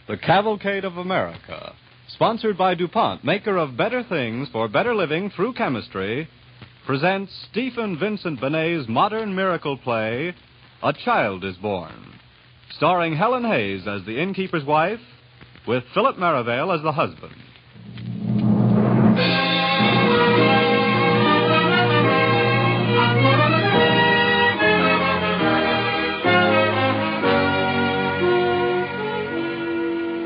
The Cavalcade of America, sponsored by DuPont, maker of better things for better living through chemistry, presents Stephen Vincent Benet's modern miracle play, A Child is Born, starring Helen Hayes as the innkeeper's wife, with Philip Merivale as the husband.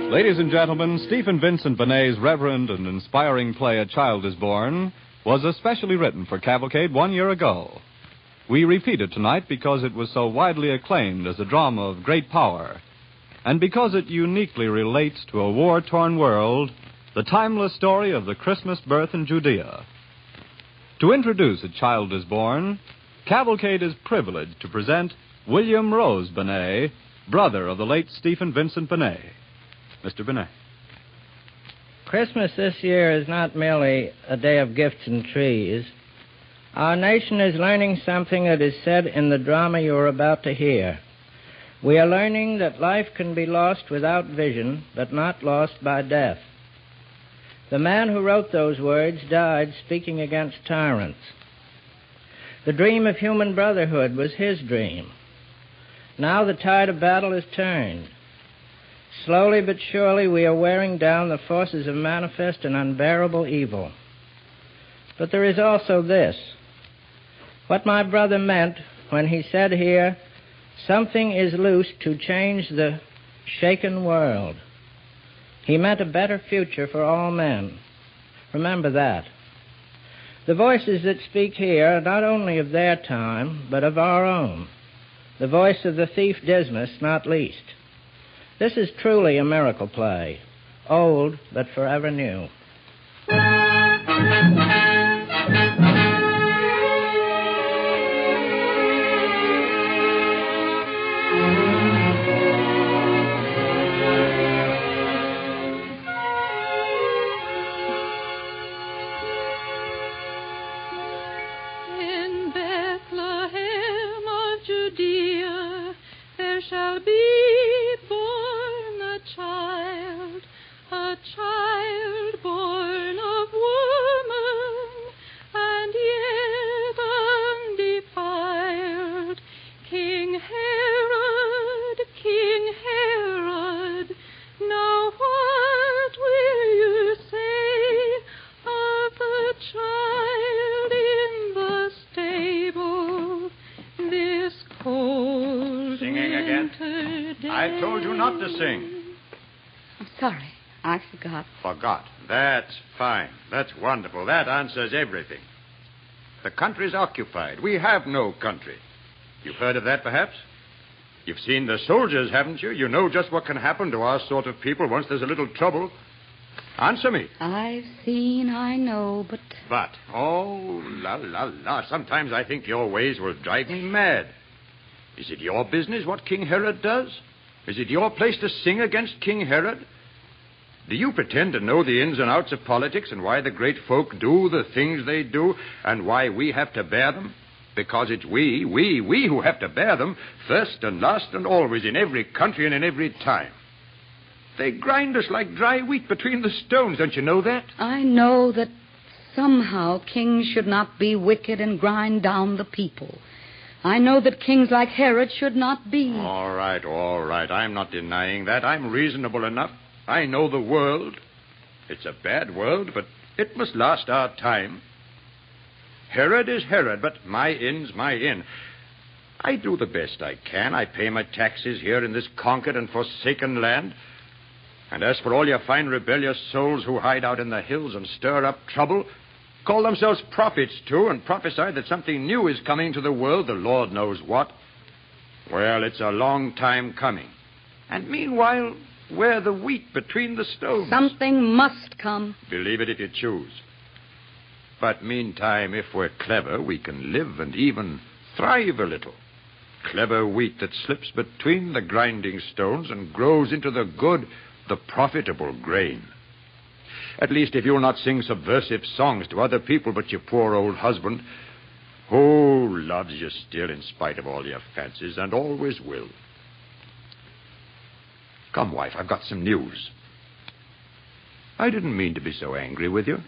Ladies and gentlemen, Stephen Vincent Benet's reverend and inspiring play, A Child is Born, was especially written for Cavalcade 1 year ago. We repeat it tonight because it was so widely acclaimed as a drama of great power, and because it uniquely relates to a war-torn world, the timeless story of the Christmas birth in Judea. To introduce A Child is Born, Cavalcade is privileged to present William Rose Benet, brother of the late Stephen Vincent Benet. Mr. Benet. Christmas this year is not merely a day of gifts and trees. Our nation is learning something that is said in the drama you are about to hear. We are learning that life can be lost without vision, but not lost by death. The man who wrote those words died speaking against tyrants. The dream of human brotherhood was his dream. Now the tide of battle is turned. Slowly but surely we are wearing down the forces of manifest and unbearable evil. But there is also this. What my brother meant when he said here, something is loose to change the shaken world. He meant a better future for all men. Remember that. The voices that speak here are not only of their time, but of our own. The voice of the thief Dismas, not least. This is truly a miracle play, old but forever new. In Bethlehem of Judea there shall be a child born of woman, and yet undefiled. King Herod, now what will you say of the child in the stable this cold Singing again? Day? I told you not to sing. I'm sorry. I forgot. Forgot. That's fine. That's wonderful. That answers everything. The country's occupied. We have no country. You've heard of that, perhaps? You've seen the soldiers, haven't you? You know just what can happen to our sort of people once there's a little trouble. Answer me. I've seen, I know, but... But, oh, la. Sometimes I think your ways will drive me mad. Is it your business what King Herod does? Is it your place to sing against King Herod? Do you pretend to know the ins and outs of politics and why the great folk do the things they do and why we have to bear them? Because it's we who have to bear them first and last and always in every country and in every time. They grind us like dry wheat between the stones, don't you know that? I know that somehow kings should not be wicked and grind down the people. I know that kings like Herod should not be. All right. I'm not denying that. I'm reasonable enough. I know the world. It's a bad world, but it must last our time. Herod is Herod, but my in's my in. I do the best I can. I pay my taxes here in this conquered and forsaken land. And as for all your fine rebellious souls who hide out in the hills and stir up trouble, call themselves prophets, too, and prophesy that something new is coming to the world, the Lord knows what. Well, it's a long time coming. And meanwhile, we're the wheat between the stones. Something must come. Believe it if you choose. But meantime, if we're clever, we can live and even thrive a little. Clever wheat that slips between the grinding stones and grows into the good, the profitable grain. At least if you'll not sing subversive songs to other people but your poor old husband, who loves you still in spite of all your fancies and always will. Come, wife, I've got some news. I didn't mean to be so angry with you.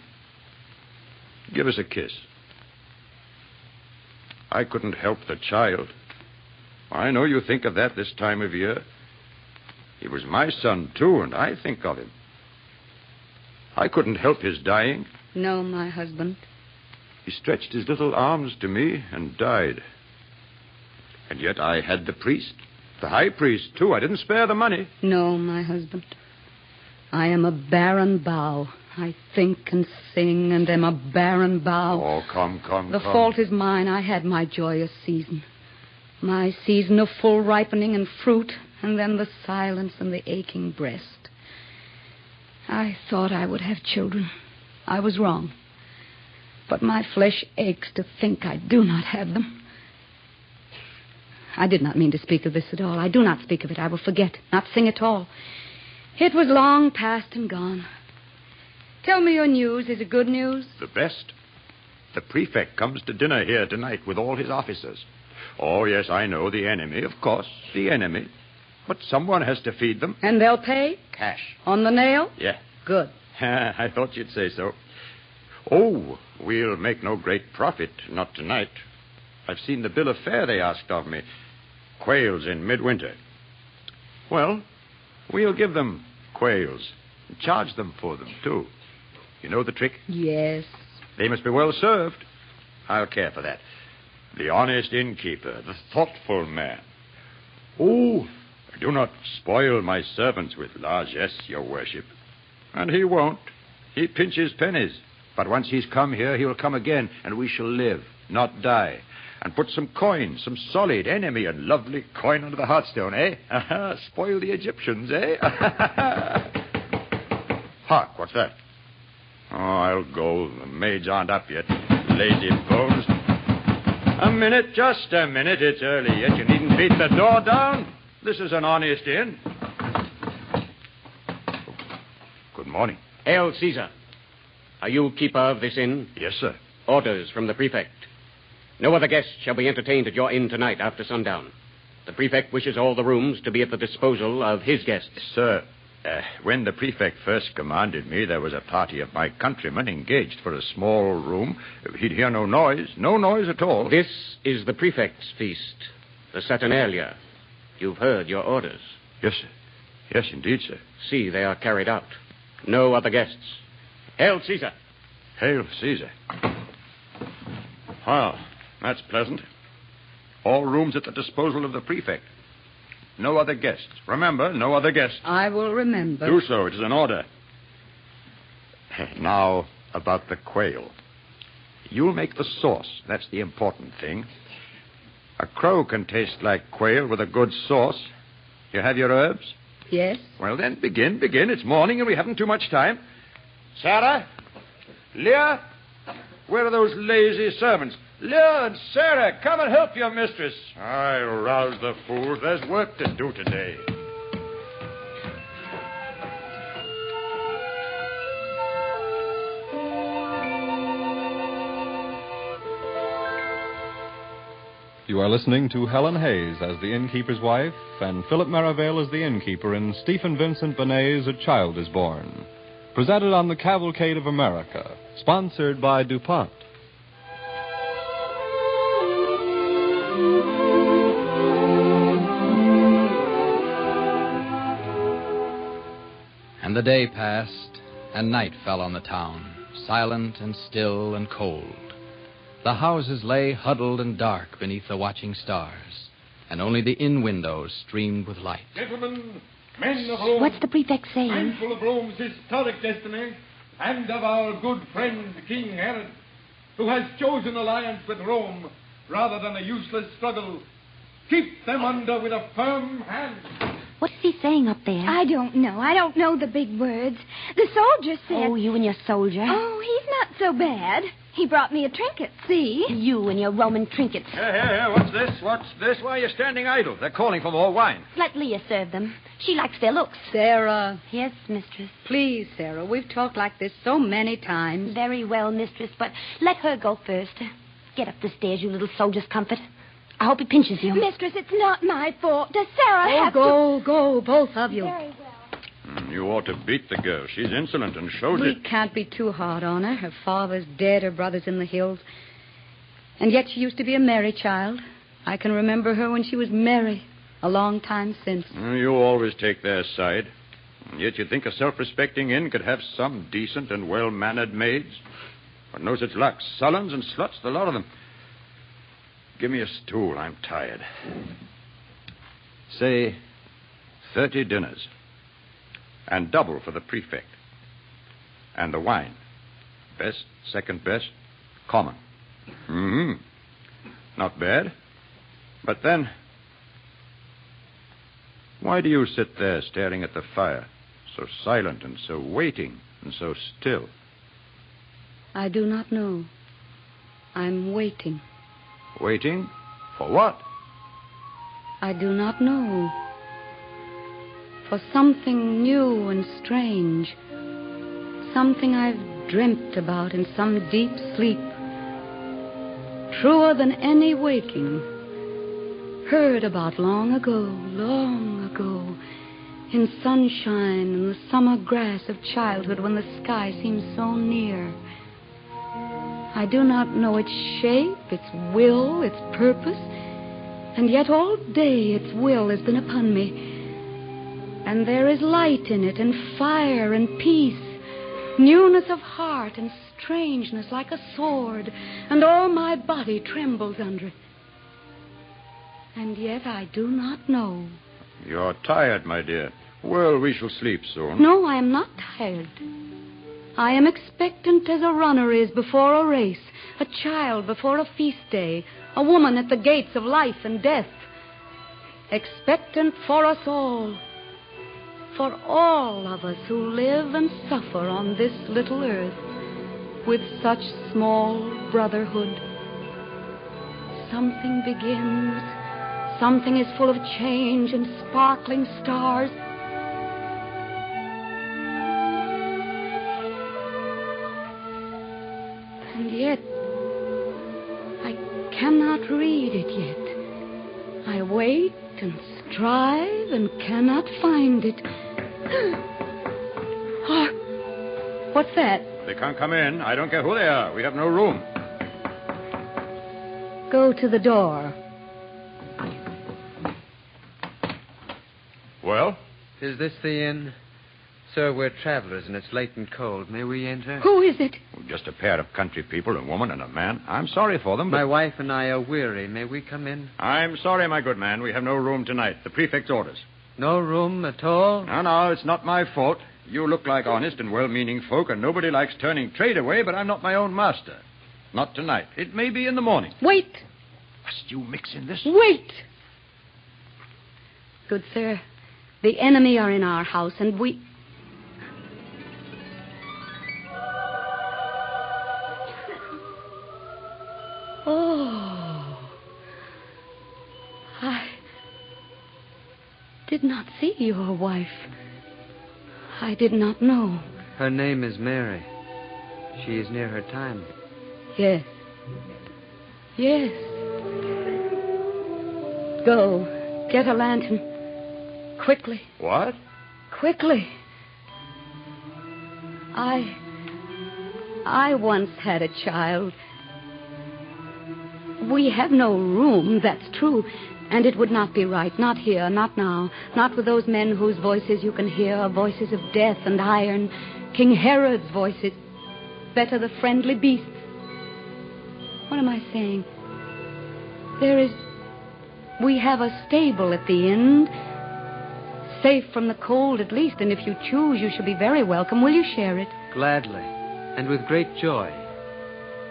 Give us a kiss. I couldn't help the child. I know you think of that this time of year. He was my son, too, and I think of him. I couldn't help his dying. No, my husband. He stretched his little arms to me and died. And yet I had the priest, the high priest, too. I didn't spare the money. No, my husband. I am a barren bough. I think and sing and am a barren bough. Oh, come. The fault is mine. I had my joyous season. My season of full ripening and fruit, and then the silence and the aching breast. I thought I would have children. I was wrong. But my flesh aches to think I do not have them. I did not mean to speak of this at all. I do not speak of it. I will forget, not sing at all. It was long past and gone. Tell me your news. Is it good news? The best. The prefect comes to dinner here tonight with all his officers. Oh, yes, I know, the enemy, of course, the enemy. But someone has to feed them. And they'll pay? Cash. On the nail? Yeah. Good. I thought you'd say so. Oh, we'll make no great profit, not tonight. I've seen the bill of fare they asked of me. Quails in midwinter. Well, we'll give them quails and charge them for them, too. You know the trick? Yes. They must be well served. I'll care for that. The honest innkeeper, the thoughtful man. Oh, do not spoil my servants with largesse, your worship. And he won't. He pinches pennies. But once he's come here, he'll come again, and we shall live, not die. And put some coin, some solid, enemy, and lovely coin under the hearthstone, eh? Spoil the Egyptians, eh? Hark, what's that? Oh, I'll go. The maids aren't up yet. Lazy bones. A minute, just a minute. It's early yet. You needn't beat the door down. This is an honest inn. Good morning. Hail, Caesar. Are you keeper of this inn? Yes, sir. Orders from the prefect. No other guests shall be entertained at your inn tonight after sundown. The prefect wishes all the rooms to be at the disposal of his guests. Sir, when the prefect first commanded me, there was a party of my countrymen engaged for a small room. He'd hear no noise at all. This is the prefect's feast, the Saturnalia. You've heard your orders. Yes, sir. Yes, indeed, sir. See, they are carried out. No other guests. Hail, Caesar. Hail, Caesar. Well, that's pleasant. All rooms at the disposal of the prefect. No other guests. Remember, no other guests. I will remember. Do so. It is an order. Now, about the quail. You'll make the sauce. That's the important thing. A crow can taste like quail with a good sauce. You have your herbs? Yes? Well, then, begin. It's morning and we haven't too much time. Sarah? Leah? Where are those lazy servants? Leah and Sarah, come and help your mistress. I'll rouse the fools. There's work to do today. You are listening to Helen Hayes as the innkeeper's wife and Philip Merivale as the innkeeper in Stephen Vincent Benet's A Child is Born. Presented on the Cavalcade of America. Sponsored by DuPont. And the day passed, and night fell on the town, silent and still and cold. The houses lay huddled and dark beneath the watching stars, and only the inn windows streamed with light. Gentlemen, men of Rome. What's the prefect saying? Mindful of Rome's historic destiny and of our good friend King Herod, who has chosen alliance with Rome rather than a useless struggle, keep them under with a firm hand. What is he saying up there? I don't know. I don't know the big words. The soldier said... Oh, you and your soldier. Oh, he's not so bad. He brought me a trinket, see? You and your Roman trinkets. Here, what's this? Why are you standing idle? They're calling for more wine. Let Leah serve them. She likes their looks. Sarah. Yes, mistress. Please, Sarah. We've talked like this so many times. Very well, mistress, but let her go first. Get up the stairs, you little soldier's comfort. I hope he pinches you. Mistress, it's not my fault. Does Sarah have Go, both of you. Very well. You ought to beat the girl. She's insolent and shows it. We can't be too hard on her. Her father's dead, her brother's in the hills. And yet she used to be a merry child. I can remember her when she was merry, a long time since. You always take their side. And yet you think a self-respecting inn could have some decent and well-mannered maids? But no such luck. Sullens and sluts, the lot of them. Give me a stool. I'm tired. Say 30 dinners. And double for the prefect. And the wine. Best, second best, common. Mm-hmm. Not bad. But then, why do you sit there staring at the fire, so silent and so waiting and so still? I do not know. I'm waiting. Waiting? For what? I do not know. For something new and strange. Something I've dreamt about in some deep sleep. Truer than any waking. Heard about long ago, in sunshine and the summer grass of childhood when the sky seems so near. I do not know its shape, its will, its purpose, and yet all day its will has been upon me. And there is light in it, and fire, and peace, newness of heart, and strangeness like a sword, and all my body trembles under it. And yet I do not know. You're tired, my dear. Well, we shall sleep soon. No, I am not tired. I am expectant as a runner is before a race, a child before a feast day, a woman at the gates of life and death. Expectant for us all. For all of us who live and suffer on this little earth with such small brotherhood. Something begins. Something is full of change and sparkling stars. And yet, I cannot read it yet. I wait and strive and cannot find it. Oh, what's that? They can't come in. I don't care who they are. We have no room. Go to the door. Well? Is this the inn? Sir, we're travelers, and it's late and cold. May we enter? Who is it? Just a pair of country people, a woman and a man. I'm sorry for them, but... My wife and I are weary. May we come in? I'm sorry, my good man. We have no room tonight. The prefect's orders. No room at all? No, it's not my fault. You look like honest and well-meaning folk, and nobody likes turning trade away, but I'm not my own master. Not tonight. It may be in the morning. Wait. Must you mix in this? Wait. Good sir, the enemy are in our house, and we... Oh. I did not see your wife. I did not know. Her name is Mary. She is near her time. Yes. Yes. Go. Get a lantern. Quickly. What? Quickly. I once had a child. We have no room, that's true. And it would not be right. Not here, not now. Not with those men whose voices you can hear, voices of death and iron. King Herod's voices. Better the friendly beasts. What am I saying? We have a stable at the inn. Safe from the cold at least, and if you choose, you shall be very welcome. Will you share it? Gladly, and with great joy.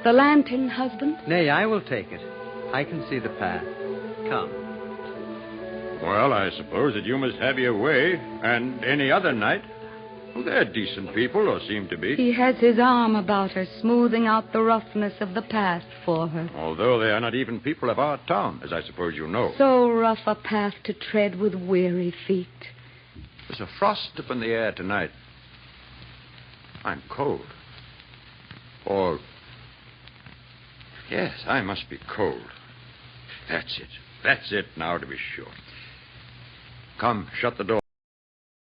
The lantern, husband? Nay, I will take it. I can see the path. Come. Well, I suppose that you must have your way, and any other night. Well, they're decent people, or seem to be. He has his arm about her, smoothing out the roughness of the path for her. Although they are not even people of our town, as I suppose you know. So rough a path to tread with weary feet. There's a frost up in the air tonight. I'm cold. Or... yes, I must be cold. That's it. That's it now, to be sure. Come, shut the door.